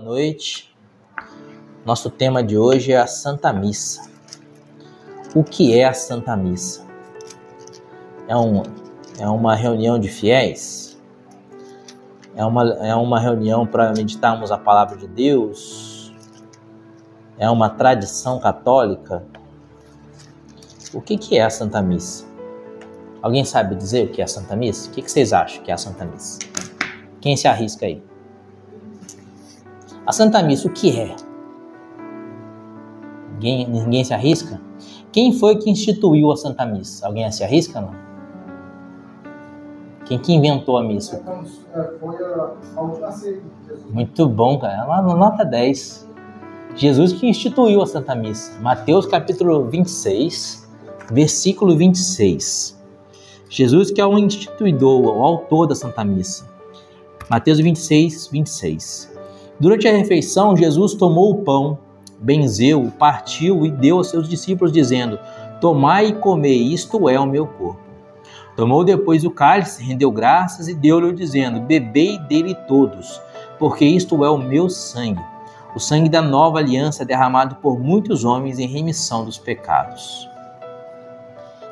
noite. Nosso tema de hoje é a Santa Missa. O que é a Santa Missa? É uma reunião de fiéis? É uma reunião para meditarmos a palavra de Deus? É uma tradição católica? O que é a Santa Missa? Alguém sabe dizer o que é a Santa Missa? O que vocês acham que é a Santa Missa? Quem se arrisca aí? A Santa Missa, o que é? Ninguém se arrisca? Quem foi que instituiu a Santa Missa? Alguém se arrisca, não? Quem que inventou a missa? Foi a última ceia de Jesus. Muito bom, cara. Lá na nota 10. Jesus que instituiu a Santa Missa. Mateus capítulo 26, versículo 26. Jesus que é o instituidor, o autor da Santa Missa. Mateus 26, 26. Durante a refeição, Jesus tomou o pão, benzeu, partiu e deu aos seus discípulos, dizendo: tomai e comei, isto é o meu corpo. Tomou depois o cálice, rendeu graças e deu-lhe, dizendo: bebei dele todos, porque isto é o meu sangue, o sangue da nova aliança derramado por muitos homens em remissão dos pecados.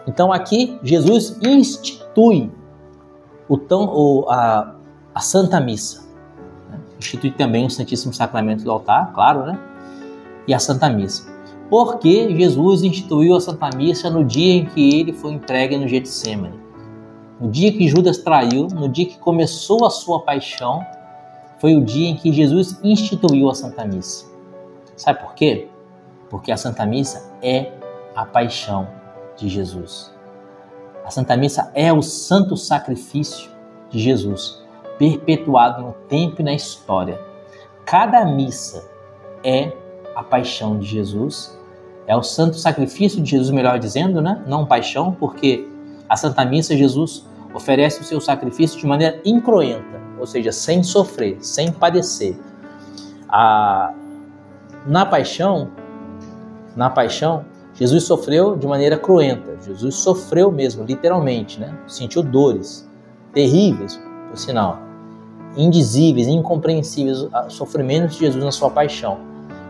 Então aqui Jesus institui a Santa Missa. Institui também o Santíssimo Sacramento do altar, claro, né? E a Santa Missa. Porque Jesus instituiu a Santa Missa no dia em que ele foi entregue no Getsêmani. No dia que Judas traiu, no dia que começou a sua paixão, foi o dia em que Jesus instituiu a Santa Missa. Sabe por quê? Porque a Santa Missa é a paixão de Jesus. A Santa Missa é o santo sacrifício de Jesus, perpetuado no tempo e na história. Cada missa é a paixão de Jesus, é o santo sacrifício de Jesus, melhor dizendo, né? Não paixão, porque a Santa Missa, Jesus oferece o seu sacrifício de maneira incruenta, ou seja, sem sofrer, sem padecer. Na paixão, Jesus sofreu de maneira cruenta. Jesus sofreu mesmo, literalmente, né? Sentiu dores terríveis, por sinal, indizíveis, incompreensíveis, os sofrimentos de Jesus na sua paixão.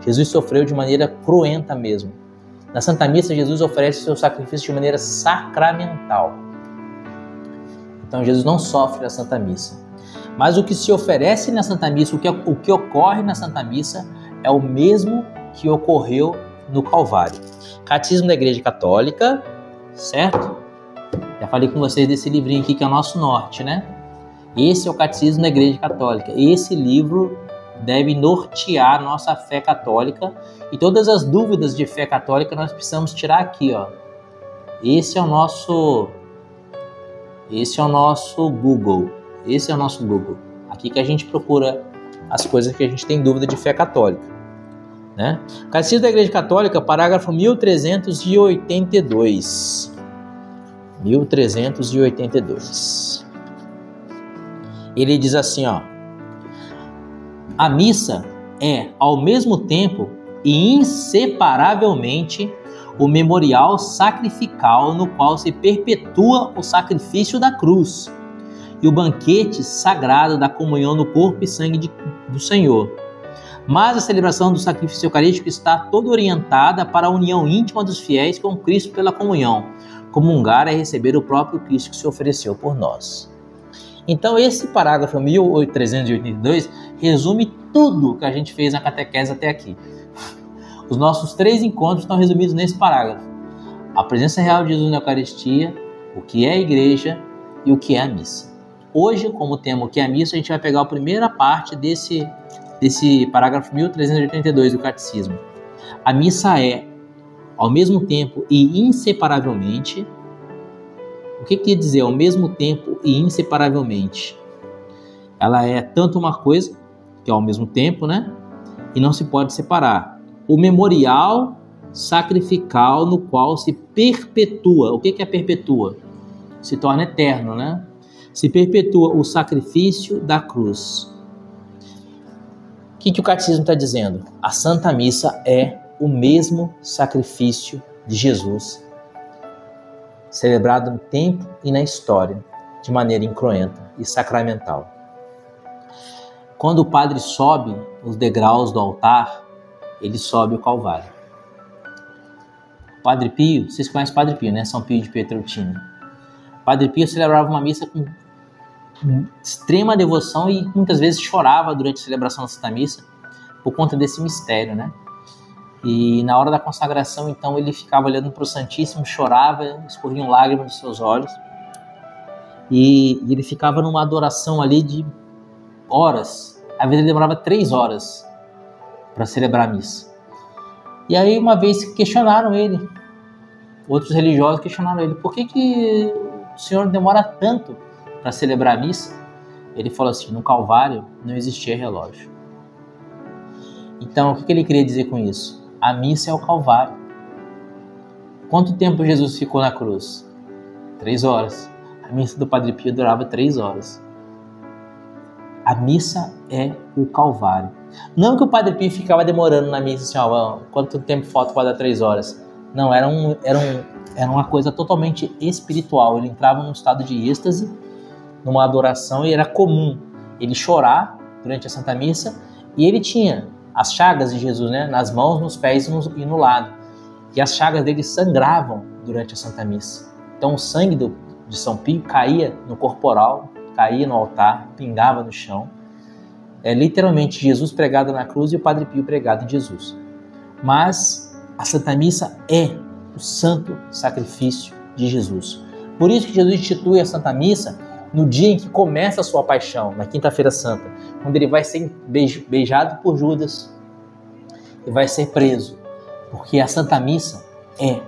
Jesus sofreu de maneira cruenta mesmo. Na Santa Missa, Jesus oferece o seu sacrifício de maneira sacramental. Então, Jesus não sofre na Santa Missa. Mas o que se oferece na Santa Missa, o que ocorre na Santa Missa, é o mesmo que ocorreu no Calvário. Catecismo da Igreja Católica, certo? Já falei com vocês desse livrinho aqui que é o nosso norte, né? Esse é o Catecismo da Igreja Católica. Esse livro deve nortear nossa fé católica, e todas as dúvidas de fé católica nós precisamos tirar aqui, ó. Esse é o nosso Google. Esse é o nosso Google. Aqui que a gente procura as coisas que a gente tem dúvida de fé católica, né? Catecismo da Igreja Católica, parágrafo 1382. 1382. Ele diz assim, ó: a missa é, ao mesmo tempo e inseparavelmente, o memorial sacrificial no qual se perpetua o sacrifício da cruz e o banquete sagrado da comunhão no corpo e sangue do Senhor. Mas a celebração do sacrifício eucarístico está toda orientada para a união íntima dos fiéis com Cristo pela comunhão. Comungar é receber o próprio Cristo que se ofereceu por nós. Então esse parágrafo 1382 resume tudo que a gente fez na catequese até aqui. Os nossos 3 encontros estão resumidos nesse parágrafo: a presença real de Jesus na Eucaristia, o que é a igreja e o que é a missa. Hoje, como tema o que é a missa, a gente vai pegar a primeira parte desse parágrafo 1382 do Catecismo. A missa é, ao mesmo tempo e inseparavelmente. O que quer dizer ao mesmo tempo e inseparavelmente? Ela é tanto uma coisa, que é ao mesmo tempo, né? E não se pode separar. O memorial sacrificial no qual se perpetua. O que é perpetua? Se torna eterno, né? Se perpetua o sacrifício da cruz. O que o Catecismo está dizendo? A Santa Missa é o mesmo sacrifício de Jesus, celebrado no tempo e na história, de maneira incruenta e sacramental. Quando o padre sobe os degraus do altar, ele sobe o Calvário. Padre Pio, vocês conhecem o Padre Pio, né? São Pio de Pietrelcina. Padre Pio celebrava uma missa com extrema devoção e muitas vezes chorava durante a celebração da Santa Missa por conta desse mistério, né? E na hora da consagração, então, ele ficava olhando para o Santíssimo, chorava, escorriam lágrimas dos seus olhos. E ele ficava numa adoração ali de horas. Às vezes ele demorava 3 horas para celebrar a missa. E aí uma vez questionaram ele, outros religiosos questionaram ele, por que o senhor demora tanto para celebrar a missa? Ele falou assim, no Calvário não existia relógio. Então o que ele queria dizer com isso? A missa é o Calvário. Quanto tempo Jesus ficou na cruz? 3 horas. A missa do Padre Pio durava 3 horas. A missa é o Calvário. Não que o Padre Pio ficava demorando na missa, assim, ó, quanto tempo falta para dar 3 horas. Não, era uma coisa totalmente espiritual. Ele entrava num estado de êxtase, numa adoração, e era comum ele chorar durante a Santa Missa, e ele tinha as chagas de Jesus, né, nas mãos, nos pés e no lado. E as chagas dele sangravam durante a Santa Missa. Então o sangue de São Pio caía no corporal, caía no altar, pingava no chão. É literalmente Jesus pregado na cruz e o Padre Pio pregado em Jesus. Mas a Santa Missa é o santo sacrifício de Jesus. Por isso que Jesus institui a Santa Missa no dia em que começa a sua paixão, na Quinta-feira Santa, quando ele vai ser beijado por Judas e vai ser preso. Porque a Santa Missa é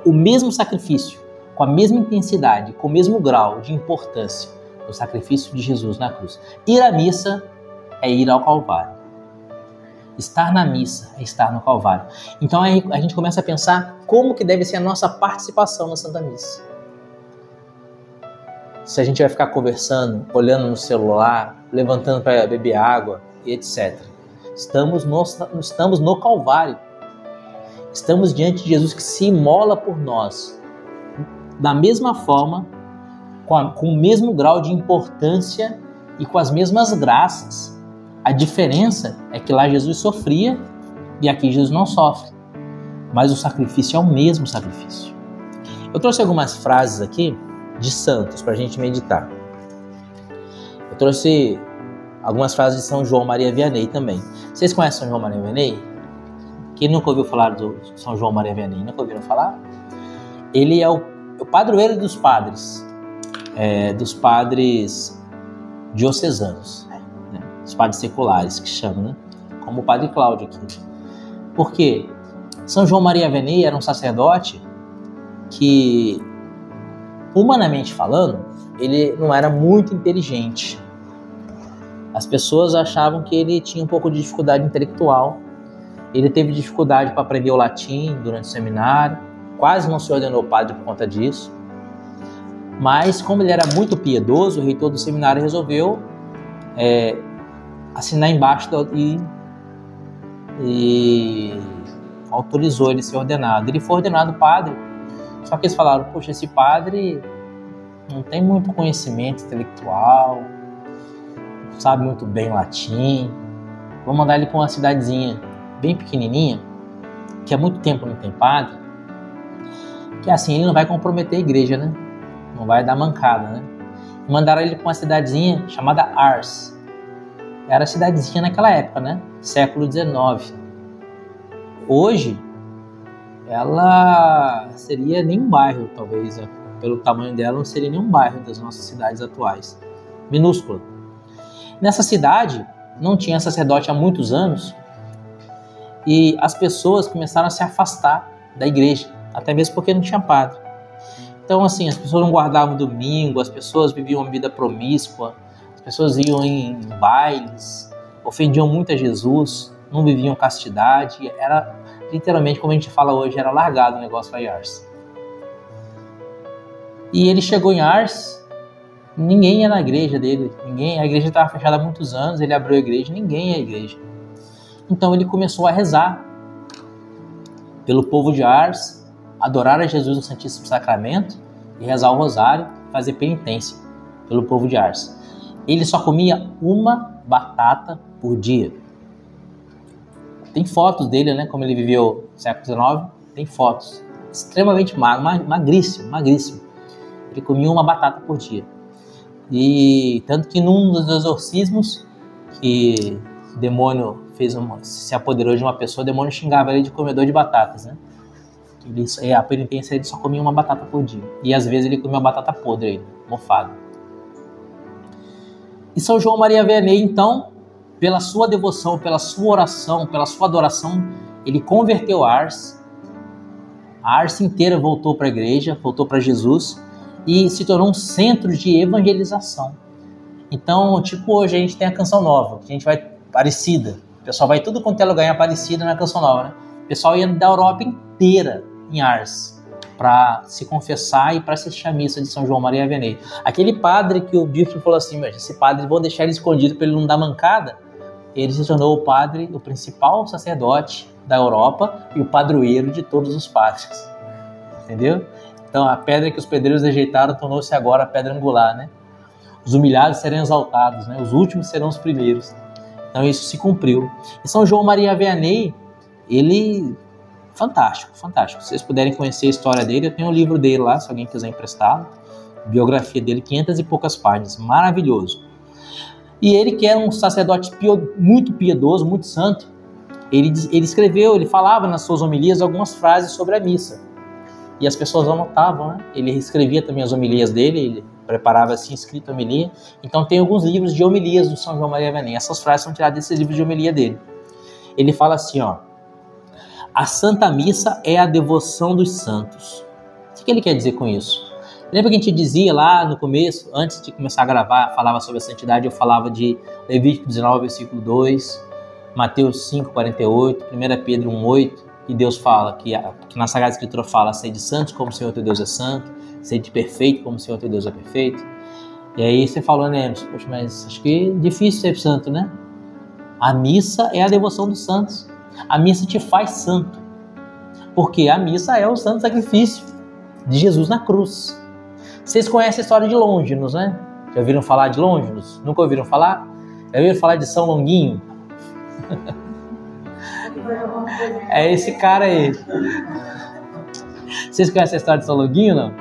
o mesmo sacrifício, com a mesma intensidade, com o mesmo grau de importância do sacrifício de Jesus na cruz. Ir à missa é ir ao Calvário. Estar na missa é estar no Calvário. Então aí a gente começa a pensar como que deve ser a nossa participação na Santa Missa. Se a gente vai ficar conversando, olhando no celular, levantando para beber água e etc. Estamos no Calvário. Estamos diante de Jesus que se imola por nós. Da mesma forma, com o mesmo grau de importância e com as mesmas graças. A diferença é que lá Jesus sofria e aqui Jesus não sofre. Mas o sacrifício é o mesmo sacrifício. Eu trouxe algumas frases aqui de santos para a gente meditar. Eu trouxe algumas frases de São João Maria Vianney também. Vocês conhecem São João Maria Vianney? Quem nunca ouviu falar do São João Maria Vianney? Nunca ouviram falar? Ele é o padroeiro dos padres diocesanos, né? Os padres seculares que chamam, né? Como o Padre Cláudio aqui. Por quê? São João Maria Vianney era um sacerdote que, humanamente falando, ele não era muito inteligente. As pessoas achavam que ele tinha um pouco de dificuldade intelectual. Ele teve dificuldade para aprender o latim durante o seminário, quase não se ordenou padre por conta disso. Mas, como ele era muito piedoso, o reitor do seminário resolveu assinar embaixo e autorizou ele a ser ordenado. Ele foi ordenado padre, só que eles falaram, poxa, esse padre não tem muito conhecimento intelectual, não sabe muito bem latim, vamos mandar ele para uma cidadezinha bem pequenininha, que há muito tempo não tem padre, que assim ele não vai comprometer a igreja, né? Não vai dar mancada, né? Mandaram ele para uma cidadezinha chamada Ars. Era cidadezinha naquela época, né? Século XIX. Hoje, ela seria nem um bairro, talvez. Pelo tamanho dela, não seria nem um bairro das nossas cidades atuais. Minúscula. Nessa cidade, não tinha sacerdote há muitos anos. E as pessoas começaram a se afastar da igreja. Até mesmo porque não tinha padre. Então, assim, as pessoas não guardavam domingo, as pessoas viviam uma vida promíscua, as pessoas iam em bailes, ofendiam muito a Jesus, não viviam castidade, era literalmente, como a gente fala hoje, era largado o negócio lá em Ars. E ele chegou em Ars, ninguém ia na igreja dele, a igreja estava fechada há muitos anos, ele abriu a igreja, ninguém ia à igreja. Então ele começou a rezar pelo povo de Ars, adorar a Jesus no Santíssimo Sacramento e rezar o rosário, fazer penitência pelo povo de Ars. Ele só comia uma batata por dia. Tem fotos dele, né? Como ele viveu no século XIX, tem fotos. Extremamente magro, magríssimo, magríssimo. Ele comia uma batata por dia. E tanto que num dos exorcismos que o demônio se apoderou de uma pessoa, o demônio xingava ele de comedor de batatas, né? A penitência, ele só comia uma batata por dia. E às vezes ele comia uma batata podre, mofada. E São João Maria Vianney, então, pela sua devoção, pela sua oração, pela sua adoração, ele converteu Ars. A Ars inteira voltou para a igreja, voltou para Jesus e se tornou um centro de evangelização. Então, tipo, hoje a gente tem a Canção Nova, a gente vai Aparecida. O pessoal vai tudo quanto é lugar em Aparecida na Canção Nova, né? O pessoal ia da Europa inteira em Ars para se confessar e para assistir a missa de São João Maria Vianney. Aquele padre que o bispo falou assim, esse padre, vou deixar ele escondido para ele não dar mancada, ele se tornou o padre, o principal sacerdote da Europa e o padroeiro de todos os padres. Entendeu? Então a pedra que os pedreiros rejeitaram tornou-se agora a pedra angular, né? Os humilhados serão exaltados, né? Os últimos serão os primeiros. Então isso se cumpriu. E São João Maria Vianney, ele... fantástico, fantástico. Se vocês puderem conhecer a história dele, eu tenho um livro dele lá, se alguém quiser emprestá-lo. Biografia dele, 500 e poucas páginas. Maravilhoso. E ele, que era um sacerdote muito piedoso, muito santo, ele escreveu, ele falava nas suas homilias algumas frases sobre a missa. E as pessoas anotavam, né? Ele escrevia também as homilias dele, ele preparava assim, escrito a homilia. Então tem alguns livros de homilias do São João Maria Vianney. Essas frases são tiradas desses livros de homilia dele. Ele fala assim, ó: a Santa Missa é a devoção dos santos. O que ele quer dizer com isso? Lembra que a gente dizia lá no começo, antes de começar a gravar, falava sobre a santidade, eu falava de Levítico 19, versículo 2, Mateus 5, 48, 1 Pedro 1, 8, e Deus fala, que na Sagrada Escritura fala, sede santos como o Senhor teu Deus é santo, sede perfeito como o Senhor teu Deus é perfeito. E aí você falou, né, poxa, mas acho que é difícil ser santo, né? A missa é a devoção dos santos. A missa te faz santo, porque a missa é o santo sacrifício de Jesus na cruz. Vocês conhecem a história de Longinos, né? Já ouviram falar de Longinos? Nunca ouviram falar? Já ouviram falar de São Longuinho? É esse cara aí. Vocês conhecem a história de São Longuinho, não?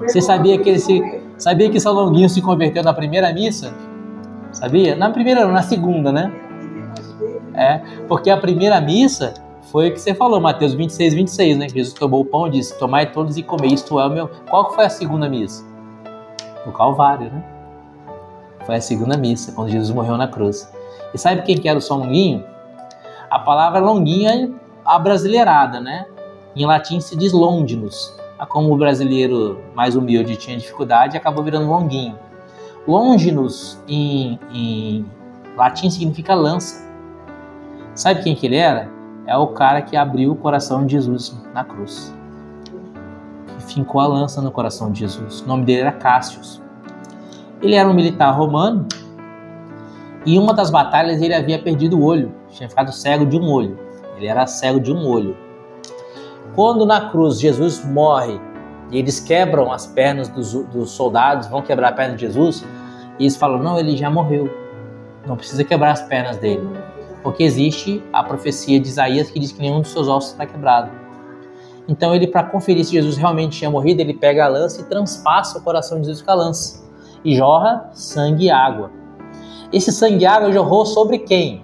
Você sabia que São Longuinho se converteu na primeira missa? Sabia? Na primeira não, na segunda, né? É, porque a primeira missa foi o que você falou, Mateus 26, 26, né? Que Jesus tomou o pão e disse, tomai todos e comei, isto é o meu... Qual que foi a segunda missa? O Calvário, né? Foi a segunda missa, quando Jesus morreu na cruz. E sabe quem que era o São Longuinho? A palavra Longuinho é abrasileirada, né? Em latim se diz Longinus. Como o brasileiro mais humilde tinha dificuldade, acabou virando Longuinho. Longinus, em latim, significa lança. Sabe quem que ele era? É o cara que abriu o coração de Jesus na cruz. Que fincou a lança no coração de Jesus. O nome dele era Cássius. Ele era um militar romano e em uma das batalhas ele havia perdido o olho. Tinha ficado cego de um olho. Ele era cego de um olho. Quando na cruz Jesus morre e eles quebram as pernas dos soldados, vão quebrar a perna de Jesus, e eles falam, não, ele já morreu. Não precisa quebrar as pernas dele. Porque existe a profecia de Isaías que diz que nenhum dos seus ossos está quebrado. Então ele, para conferir se Jesus realmente tinha morrido, ele pega a lança e transpassa o coração de Jesus com a lança. E jorra sangue e água. Esse sangue e água jorrou sobre quem?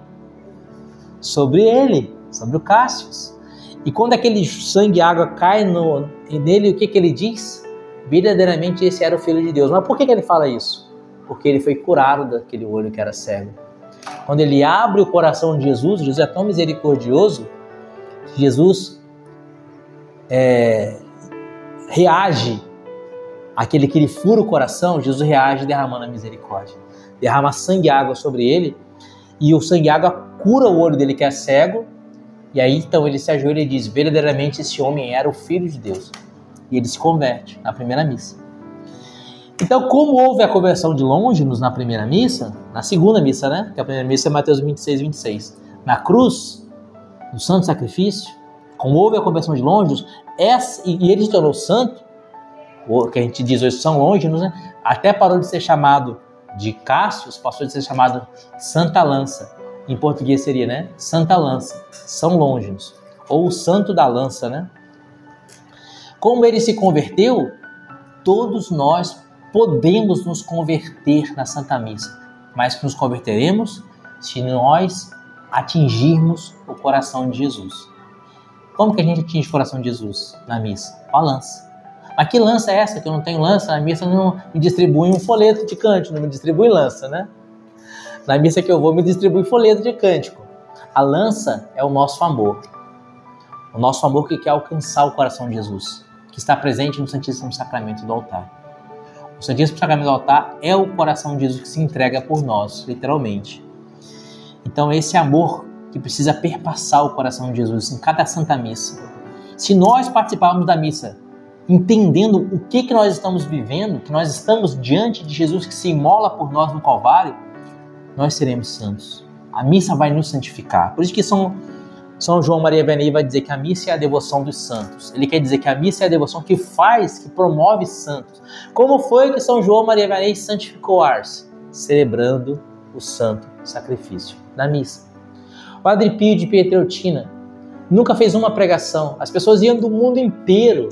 Sobre ele, sobre o Cássius. E quando aquele sangue e água cai nele, o que ele diz? Verdadeiramente esse era o Filho de Deus. Mas por que ele fala isso? Porque ele foi curado daquele olho que era cego. Quando ele abre o coração de Jesus, Jesus é tão misericordioso, Jesus reage àquele que lhe fura o coração, Jesus reage derramando a misericórdia. Derrama sangue e água sobre ele, e o sangue e água cura o olho dele que é cego, e aí então ele se ajoelha e diz, verdadeiramente esse homem era o Filho de Deus. E ele se converte na primeira missa. Então, como houve a conversão de Longinos na primeira missa, na segunda missa, né? Que a primeira missa é Mateus 26, 26. Na cruz, no santo sacrifício, como houve a conversão de Longinos, e ele se tornou santo, o que a gente diz hoje São Longinos, né? Até parou de ser chamado de Cássio passou a ser chamado Santa Lança. Em português seria, né? Santa Lança, São Longinos, ou o Santo da Lança, né? Como ele se converteu, todos nós podemos nos converter na Santa Missa, mas que nos converteremos se nós atingirmos o coração de Jesus. Como que a gente atinge o coração de Jesus na missa? Com a lança. Mas que lança é essa? Que eu não tenho lança? Na missa não me distribui um folheto de cântico, não me distribui lança, né? Na missa que eu vou, me distribui folheto de cântico. A lança é o nosso amor. O nosso amor que quer alcançar o coração de Jesus, que está presente no Santíssimo Sacramento do altar. O Santíssimo Sacramento do altar é o coração de Jesus que se entrega por nós, literalmente. Então esse amor que precisa perpassar o coração de Jesus em cada Santa Missa. Se nós participarmos da missa entendendo o que nós estamos vivendo, que nós estamos diante de Jesus que se imola por nós no Calvário, nós seremos santos. A missa vai nos santificar. Por isso que São João Maria Vianney vai dizer que a missa é a devoção dos santos. Ele quer dizer que a missa é a devoção que faz, que promove santos. Como foi que São João Maria Vianney santificou Ars? Celebrando o santo sacrifício da missa. O Padre Pio de Pietrelcina nunca fez uma pregação. As pessoas iam do mundo inteiro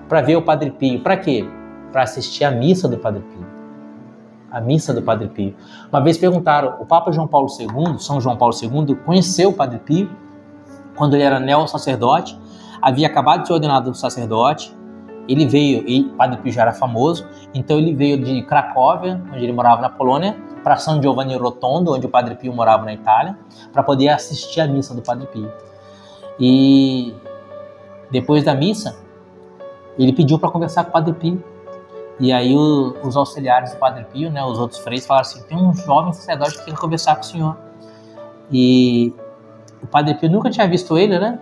para ver o Padre Pio. Para quê? Para assistir a missa do Padre Pio. A missa do Padre Pio. Uma vez perguntaram, o Papa João Paulo II, São João Paulo II, conheceu o Padre Pio quando ele era neo-sacerdote, havia acabado de ser ordenado sacerdote. Ele veio, e o Padre Pio já era famoso, então ele veio de Cracóvia, onde ele morava na Polônia, para São Giovanni Rotondo, onde o Padre Pio morava na Itália, para poder assistir a missa do Padre Pio. E depois da missa, ele pediu para conversar com o Padre Pio. E aí os auxiliares do Padre Pio, né, os outros freios, falaram assim, tem um jovem sacerdote que quer conversar com o senhor. E o Padre Pio nunca tinha visto ele, né?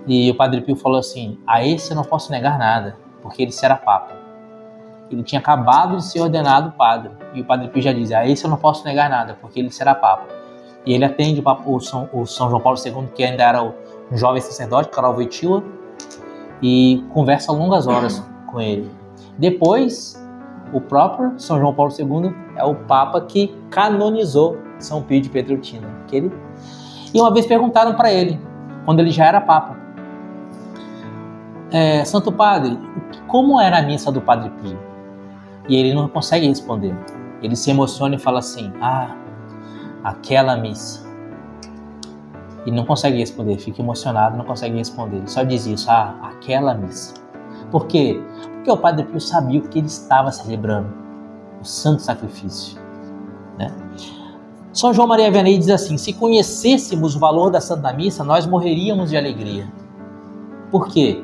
E o Padre Pio falou assim, a esse eu não posso negar nada, porque ele será Papa. Ele tinha acabado de ser ordenado padre. E o Padre Pio já diz, a esse eu não posso negar nada, porque ele será Papa. E ele atende o São João Paulo II, que ainda era um jovem sacerdote, Karol Wojtyła, e conversa longas horas com ele. Depois, o próprio São João Paulo II é o Papa que canonizou São Pio de Pietrelcina. E uma vez perguntaram para ele, quando ele já era Papa, Santo Padre, como era a missa do Padre Pio? E ele não consegue responder. Ele se emociona e fala assim, aquela missa. E não consegue responder, fica emocionado, não consegue responder. Ele só diz isso, aquela missa. Por quê? Porque o Padre Pio sabia o que ele estava celebrando, o santo sacrifício, né? São João Maria Vianney diz assim, se conhecêssemos o valor da Santa Missa, nós morreríamos de alegria. Por quê?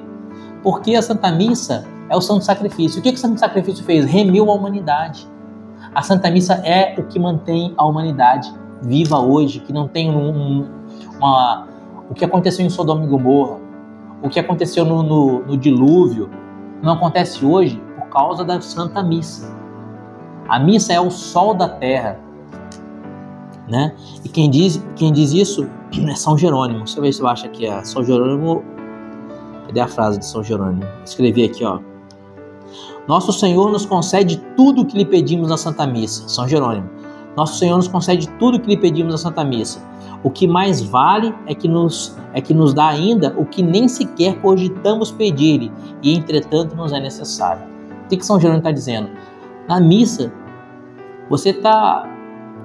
Porque a Santa Missa é o santo sacrifício. O que o santo sacrifício fez? Remiu a humanidade. A Santa Missa é o que mantém a humanidade viva hoje, que não tem o que aconteceu em Sodoma e Gomorra, o que aconteceu no dilúvio, não acontece hoje por causa da Santa Missa. A missa é o sol da terra, né? E quem diz isso é São Jerônimo. Deixa eu ver se eu acho aqui. São Jerônimo. Cadê a frase de São Jerônimo? Escrevi aqui, ó. Nosso Senhor nos concede tudo o que lhe pedimos na Santa Missa. São Jerônimo. Nosso Senhor nos concede tudo o que lhe pedimos na Santa Missa. O que mais vale é que nos dá ainda o que nem sequer cogitamos pedir-lhe, e entretanto nos é necessário. O que São Jerônimo está dizendo? Na missa, você está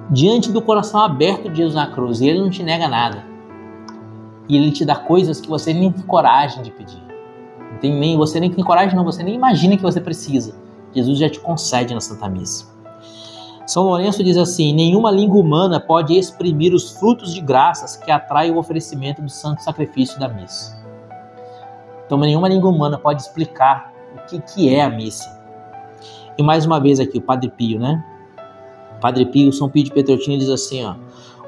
diante do coração aberto de Jesus na cruz, e ele não te nega nada. E ele te dá coisas que você nem tem coragem de pedir. Você nem tem coragem, não, você nem imagina que você precisa. Jesus já te concede na Santa Missa. São Lourenço diz assim, nenhuma língua humana pode exprimir os frutos de graças que atraem o oferecimento do santo sacrifício da missa. Então nenhuma língua humana pode explicar o que é a missa. E mais uma vez aqui, o Padre Pio, né? Padre Pio, São Pio de Pietrelcina diz assim,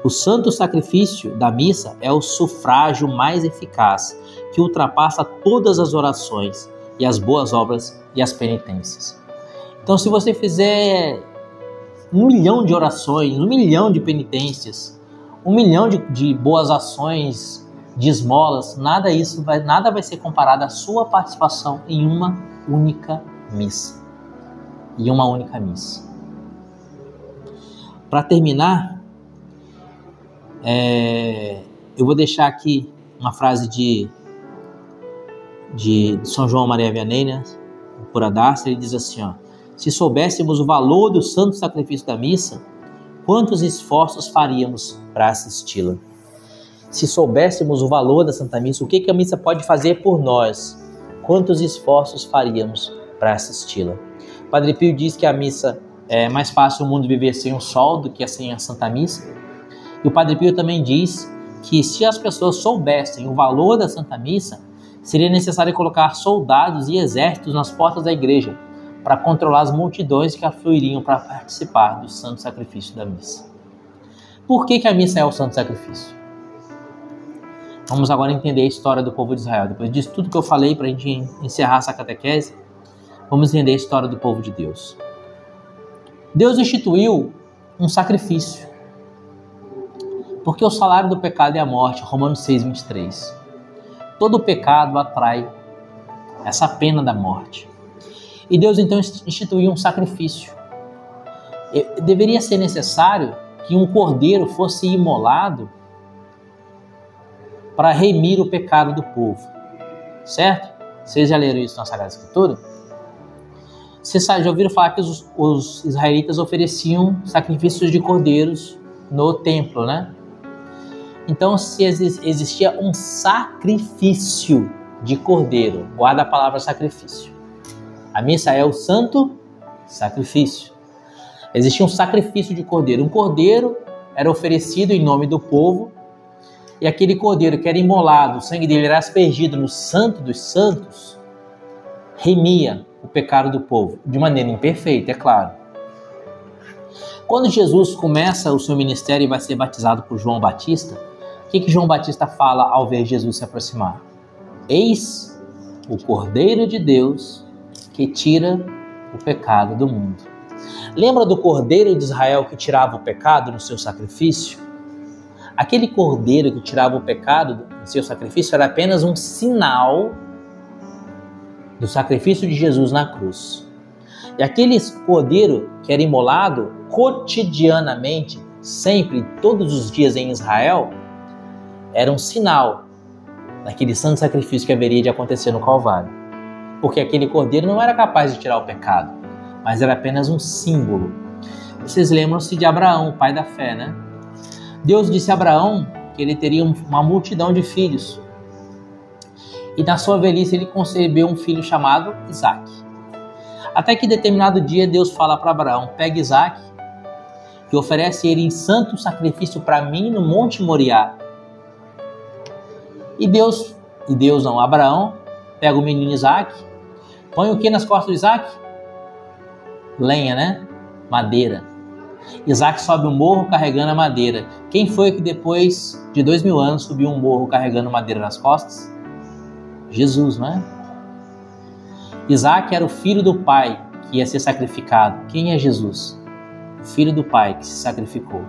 o santo sacrifício da missa é o sufrágio mais eficaz, que ultrapassa todas as orações e as boas obras e as penitências. Então se você fizer 1 milhão de orações, 1 milhão de penitências, 1 milhão de boas ações, de esmolas, nada vai ser comparado à sua participação em uma única missa. e uma única missa. Para terminar, eu vou deixar aqui uma frase de São João Maria Vianney, né? Por Adarce, ele diz assim, ó: se soubéssemos o valor do santo sacrifício da missa, quantos esforços faríamos para assisti-la? Se soubéssemos o valor da Santa Missa, o que a missa pode fazer por nós, quantos esforços faríamos para assisti-la? Padre Pio diz que a missa é mais fácil o mundo viver sem o sol do que sem a Santa Missa. E o Padre Pio também diz que se as pessoas soubessem o valor da Santa Missa, seria necessário colocar soldados e exércitos nas portas da igreja para controlar as multidões que afluiriam para participar do santo sacrifício da missa. Por que a missa é o santo sacrifício? Vamos agora entender a história do povo de Israel. Depois disso tudo que eu falei, para a gente encerrar essa catequese, vamos entender a história do povo de Deus. Deus instituiu um sacrifício, porque o salário do pecado é a morte, Romanos 6:23. Todo pecado atrai essa pena da morte. E Deus então instituiu um sacrifício. Deveria ser necessário que um cordeiro fosse imolado para remir o pecado do povo, certo? Vocês já leram isso na Sagrada Escritura? Vocês já ouviram falar que os israelitas ofereciam sacrifícios de cordeiros no templo, né? Então, se existia um sacrifício de cordeiro, guarda a palavra sacrifício. A missa é o santo sacrifício. Existia um sacrifício de cordeiro. Um cordeiro era oferecido em nome do povo, e aquele cordeiro que era imolado, o sangue dele era aspergido no Santo dos Santos, remia o pecado do povo, de maneira imperfeita, é claro. Quando Jesus começa o seu ministério e vai ser batizado por João Batista, o que João Batista fala ao ver Jesus se aproximar? Eis o Cordeiro de Deus que tira o pecado do mundo. Lembra do Cordeiro de Israel que tirava o pecado no seu sacrifício? Aquele cordeiro que tirava o pecado em seu sacrifício era apenas um sinal do sacrifício de Jesus na cruz. E aquele cordeiro que era imolado cotidianamente, sempre, todos os dias em Israel, era um sinal daquele santo sacrifício que haveria de acontecer no Calvário. Porque aquele cordeiro não era capaz de tirar o pecado, mas era apenas um símbolo. Vocês lembram-se de Abraão, o pai da fé, né? Deus disse a Abraão que ele teria uma multidão de filhos. E na sua velhice ele concebeu um filho chamado Isaque. Até que determinado dia Deus fala para Abraão: pega Isaque e oferece ele em santo sacrifício para mim no Monte Moriá. Abraão pega o menino Isaque, põe o que nas costas do Isaque? Lenha, né? Madeira. Isaque sobe um morro carregando a madeira. Quem foi que depois de 2000 anos subiu um morro carregando madeira nas costas? Jesus, não é? Isaque era o filho do pai que ia ser sacrificado. Quem é Jesus? O filho do pai que se sacrificou.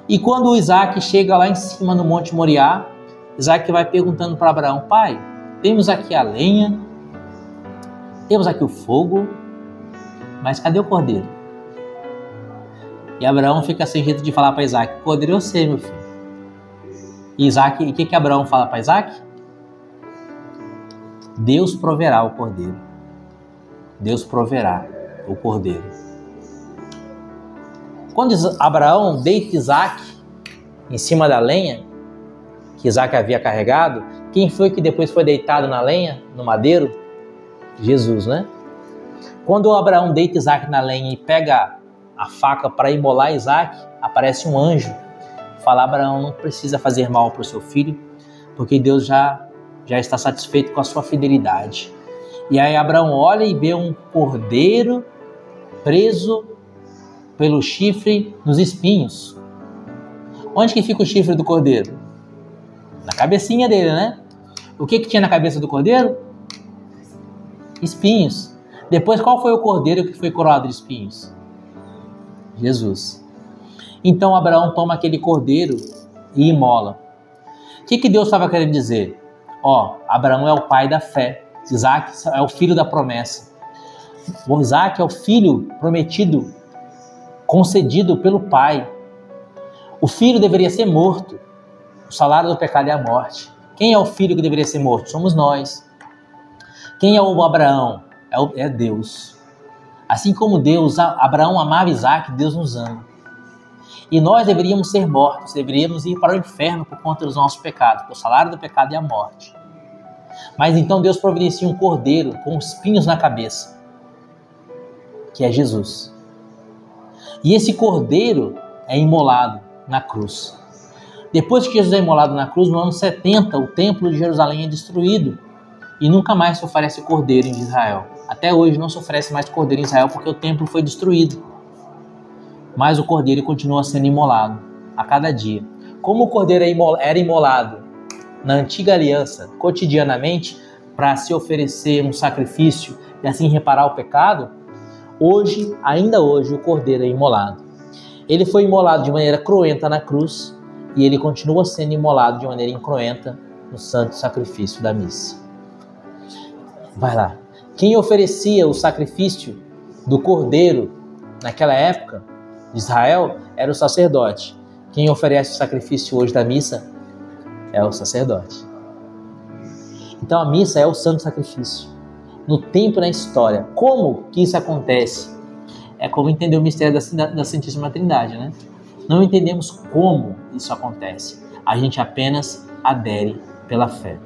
E quando o Isaque chega lá em cima no Monte Moriá, Isaque vai perguntando para Abraão: pai, temos aqui a lenha, temos aqui o fogo, mas cadê o cordeiro? E Abraão fica sem jeito de falar para Isaque: cordeiro eu sei, meu filho. E o que Abraão fala para Isaque? Deus proverá o cordeiro. Deus proverá o cordeiro. Quando Abraão deita Isaque em cima da lenha que Isaque havia carregado, quem foi que depois foi deitado na lenha, no madeiro? Jesus, né? Quando Abraão deita Isaque na lenha e pega a faca para imolar Isaque, aparece um anjo. Fala: Abraão, não precisa fazer mal para o seu filho, porque Deus já está satisfeito com a sua fidelidade. E aí Abraão olha e vê um cordeiro preso pelo chifre nos espinhos. Onde que fica o chifre do cordeiro? Na cabecinha dele, né? O que tinha na cabeça do cordeiro? Espinhos. Depois, qual foi o cordeiro que foi coroado de espinhos? Jesus. Então Abraão toma aquele cordeiro e imola. O que Deus estava querendo dizer? Abraão é o pai da fé. Isaque é o filho da promessa. O Isaac é o filho prometido, concedido pelo pai. O filho deveria ser morto. O salário do pecado é a morte. Quem é o filho que deveria ser morto? Somos nós. Quem é o Abraão? É Deus. Assim como Deus, Abraão amava Isaac, Deus nos ama. E nós deveríamos ser mortos, deveríamos ir para o inferno por conta dos nossos pecados, porque o salário do pecado é a morte. Mas então Deus providencia um cordeiro com espinhos na cabeça, que é Jesus. E esse cordeiro é imolado na cruz. Depois que Jesus é imolado na cruz, no ano 70, o templo de Jerusalém é destruído e nunca mais se oferece cordeiro em Israel. Até hoje não se oferece mais cordeiro em Israel porque o templo foi destruído. Mas o cordeiro continua sendo imolado a cada dia. Como o cordeiro era imolado na antiga aliança, cotidianamente, para se oferecer um sacrifício e assim reparar o pecado, hoje, ainda hoje, o cordeiro é imolado. Ele foi imolado de maneira cruenta na cruz e ele continua sendo imolado de maneira incruenta no santo sacrifício da missa. Vai lá. Quem oferecia o sacrifício do cordeiro naquela época de Israel era o sacerdote. Quem oferece o sacrifício hoje da missa é o sacerdote. Então a missa é o santo sacrifício. No tempo e na história. Como que isso acontece? É como entender o mistério da Santíssima Trindade, né? Não entendemos como isso acontece. A gente apenas adere pela fé.